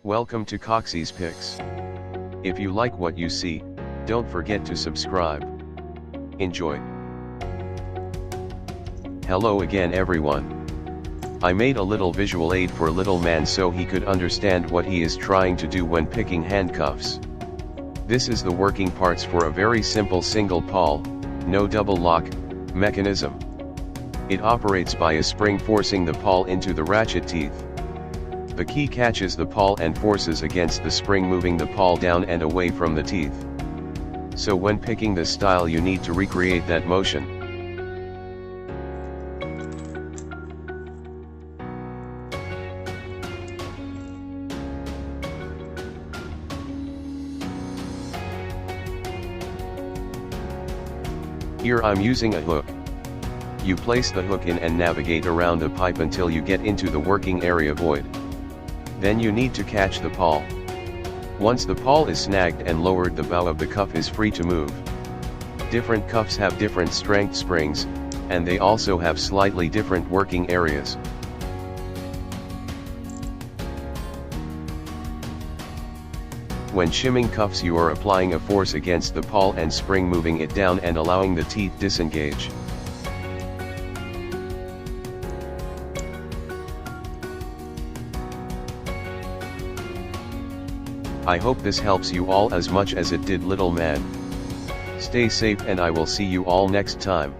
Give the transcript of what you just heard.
Welcome to Coxie's Picks. If you like what you see, don't forget to subscribe. Enjoy. Hello again everyone. I made a little visual aid for little man so he could understand what he is trying to do when picking handcuffs. This is the working parts for a very simple single pawl, no double lock, mechanism. It operates by a spring forcing the pawl into the ratchet teeth. The key catches the pawl and forces against the spring, moving the pawl down and away from the teeth. So when picking this style you need to recreate that motion. Here I'm using a hook. You place the hook in and navigate around the pipe until you get into the working area void. Then you need to catch the pawl. Once the pawl is snagged and lowered, the bow of the cuff is free to move. Different cuffs have different strength springs, and they also have slightly different working areas. When shimming cuffs you are applying a force against the pawl and spring, moving it down and allowing the teeth disengage. I hope this helps you all as much as it did little man. Stay safe and I will see you all next time.